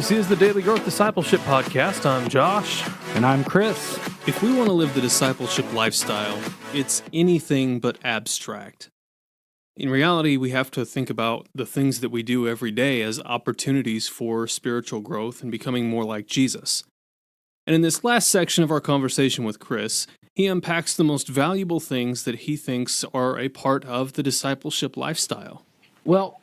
This is the Daily Growth Discipleship Podcast. I'm Josh. And I'm Chris. If we want to live the discipleship lifestyle, it's anything but abstract. In reality, we have to think about the things that we do every day as opportunities for spiritual growth and becoming more like Jesus. And in this last section of our conversation with Chris, he unpacks the most valuable things that he thinks are a part of the discipleship lifestyle. Well,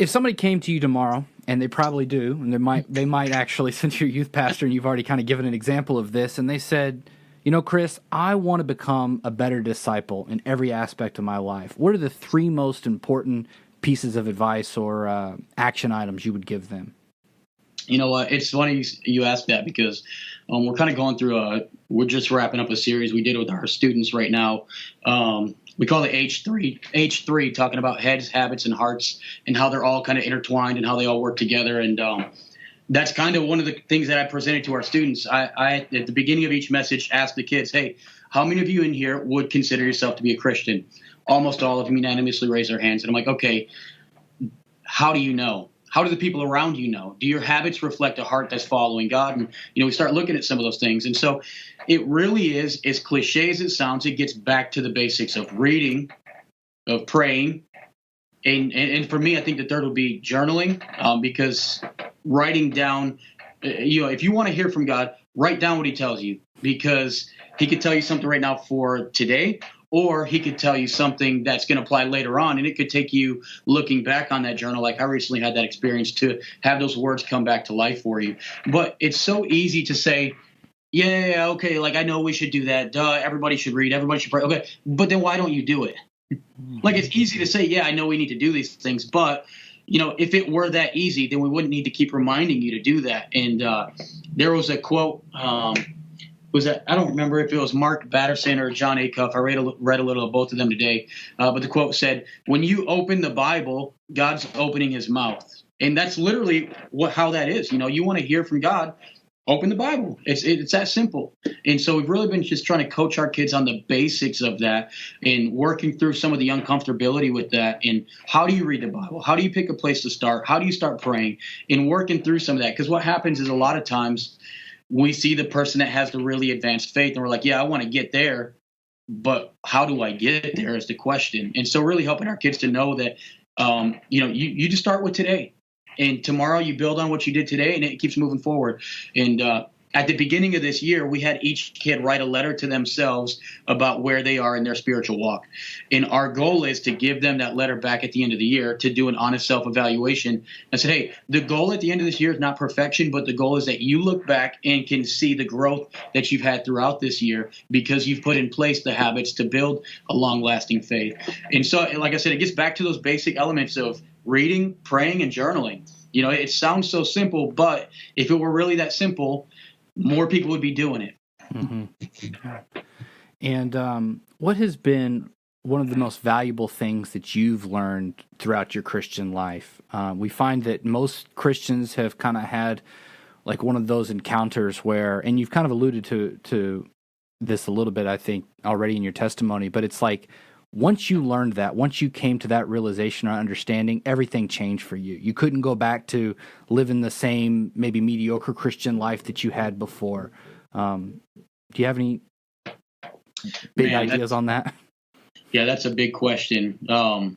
if somebody came to you tomorrow, and they probably do, and they might actually, since you're a youth pastor and you've already kind of given an example of this, and they said, you know, Chris, I want to become a better disciple in every aspect of my life. What are the three most important pieces of advice or action items you would give them? You know what? It's funny you ask that because we're kind of going through we're just wrapping up a series we did with our students right now. We call it H3, talking about heads, habits, and hearts, and how they're all kind of intertwined and how they all work together. And that's kind of one of the things that I presented to our students. I at the beginning of each message, asked the kids, hey, how many of you in here would consider yourself to be a Christian? Almost all of them unanimously raised their hands. And I'm like, okay, how do you know? How do the people around you know? Do your habits reflect a heart that's following God? And, we start looking at some of those things. And so it really is, as cliche as it sounds, it gets back to the basics of reading, of praying. And for me, I think the third would be journaling, because writing down, if you want to hear from God, write down what he tells you, because he could tell you something right now for today, or he could tell you something that's going to apply later on, and it could take you looking back on that journal. Like I recently had that experience to have those words come back to life for you. But it's so easy to say, yeah, okay, like I know we should do that. Duh, everybody should read, everybody should pray. Okay, but then why don't you do it? Like it's easy to say, yeah, I know we need to do these things, but if it were that easy, then we wouldn't need to keep reminding you to do that. And there was a quote. I don't remember if it was Mark Batterson or John Acuff. I read a little of both of them today. But the quote said, when you open the Bible, God's opening his mouth. And that's literally how that is. You want to hear from God, open the Bible. It's that simple. And so we've really been just trying to coach our kids on the basics of that and working through some of the uncomfortability with that. And how do you read the Bible? How do you pick a place to start? How do you start praying? And working through some of that. Because what happens is a lot of times we see the person that has the really advanced faith and we're like, yeah, I want to get there, but how do I get there is the question. And so really helping our kids to know that, you just start with today, and tomorrow you build on what you did today, and it keeps moving forward. And at the beginning of this year, we had each kid write a letter to themselves about where they are in their spiritual walk. And our goal is to give them that letter back at the end of the year to do an honest self-evaluation and say, hey, the goal at the end of this year is not perfection, but the goal is that you look back and can see the growth that you've had throughout this year because you've put in place the habits to build a long-lasting faith. And so, like I said, it gets back to those basic elements of reading, praying, and journaling. It sounds so simple, but if it were really that simple, more people would be doing it. Mm-hmm. And what has been one of the most valuable things that you've learned throughout your Christian life? We find that most Christians have kind of had like one of those encounters where, and you've kind of alluded to this a little bit, I think, already in your testimony, but it's like once you learned that, once you came to that realization or understanding, everything changed for you. You couldn't go back to living the same, maybe mediocre Christian life that you had before. Do you have any big ideas on that? Yeah, that's a big question. For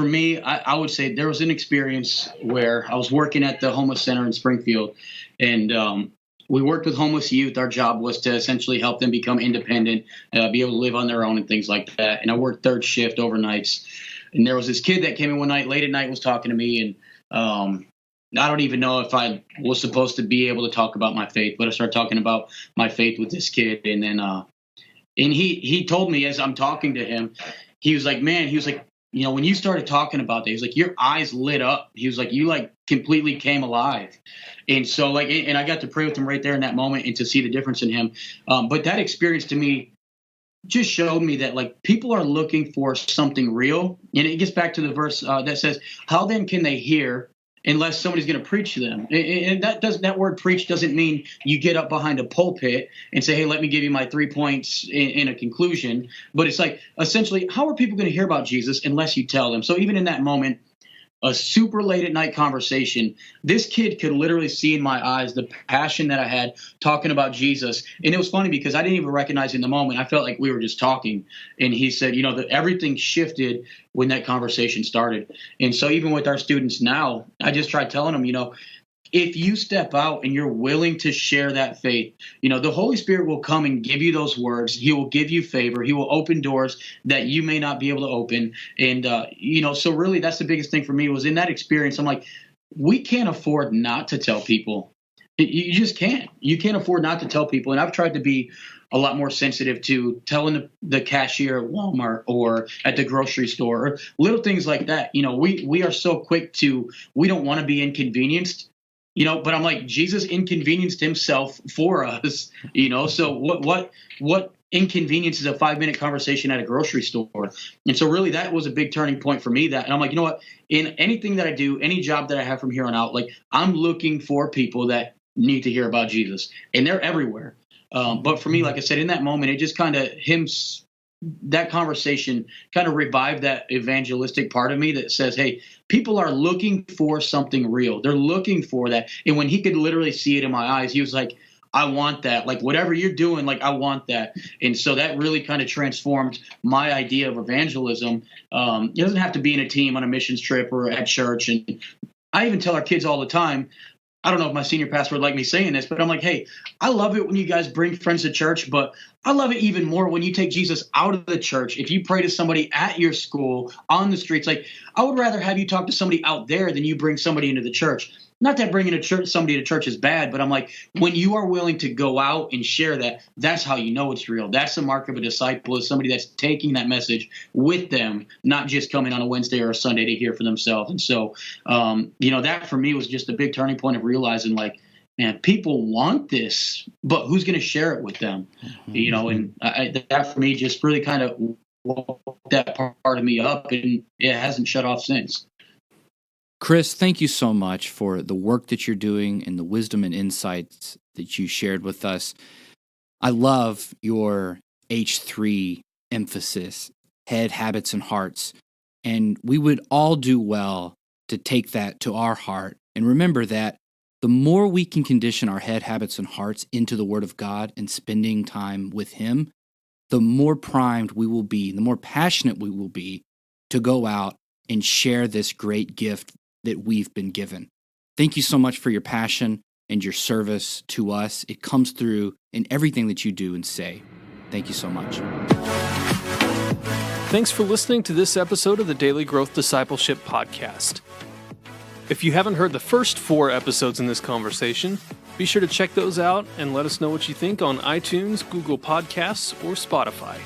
me, I would say there was an experience where I was working at the homeless center in Springfield, and we worked with homeless youth. Our job was to essentially help them become independent, be able to live on their own and things like that. And I worked third shift overnights. And there was this kid that came in one night, late at night, was talking to me. And I don't even know if I was supposed to be able to talk about my faith, but I started talking about my faith with this kid. And then he told me as I'm talking to him, he was like, when you started talking about that, he was like, your eyes lit up. He was like, you completely came alive. And so and I got to pray with him right there in that moment and to see the difference in him. But that experience to me just showed me that people are looking for something real. And it gets back to the verse that says, how then can they hear unless somebody's going to preach to them? And that word preach doesn't mean you get up behind a pulpit and say, hey, let me give you my 3 points in a conclusion. But it's like, essentially, how are people going to hear about Jesus unless you tell them? So even in that moment, a super late at night conversation. This kid could literally see in my eyes the passion that I had talking about Jesus. And it was funny because I didn't even recognize in the moment. I felt like we were just talking. And he said, that everything shifted when that conversation started. And so even with our students now, I just tried telling them, if you step out and you're willing to share that faith, the Holy Spirit will come and give you those words. He will give you favor. He will open doors that you may not be able to open. And, so really that's the biggest thing for me was in that experience. I'm like, we can't afford not to tell people. You just can't. You can't afford not to tell people. And I've tried to be a lot more sensitive to telling the cashier at Walmart or at the grocery store or little things like that. We are so quick we don't want to be inconvenienced. But I'm like, Jesus inconvenienced himself for us, so what inconvenience is a 5-minute conversation at a grocery store? And so really that was a big turning point for me and I'm like, in anything that I do, any job that I have from here on out, like I'm looking for people that need to hear about Jesus and they're everywhere. But for me, like I said, in that moment, it just kind of that conversation kind of revived that evangelistic part of me that says, hey, people are looking for something real. They're looking for that. And when he could literally see it in my eyes, he was like, I want that. Like whatever you're doing, like I want that. And so that really kind of transformed my idea of evangelism. It doesn't have to be in a team on a missions trip or at church. And I even tell our kids all the time, I don't know if my senior pastor would like me saying this, but I'm like, hey, I love it when you guys bring friends to church, but I love it even more when you take Jesus out of the church. If you pray to somebody at your school, on the streets, like I would rather have you talk to somebody out there than you bring somebody into the church. Not that bringing somebody to church is bad, but I'm like, when you are willing to go out and share that, that's how you know it's real. That's the mark of a disciple, is somebody that's taking that message with them, not just coming on a Wednesday or a Sunday to hear for themselves. And so, that for me was just a big turning point of realizing like, man, people want this, but who's going to share it with them? And that for me just really kind of woke that part of me up, and it hasn't shut off since. Chris, thank you so much for the work that you're doing and the wisdom and insights that you shared with us. I love your H3 emphasis, head, habits, and hearts. And we would all do well to take that to our heart and remember that the more we can condition our head, habits, and hearts into the Word of God and spending time with Him, the more primed we will be, the more passionate we will be to go out and share this great gift that we've been given. Thank you so much for your passion and your service to us. It comes through in everything that you do and say. Thank you so much. Thanks for listening to this episode of the Daily Growth Discipleship podcast. If you haven't heard the first 4 episodes in this conversation, be sure to check those out and let us know what you think on iTunes, Google Podcasts, or Spotify.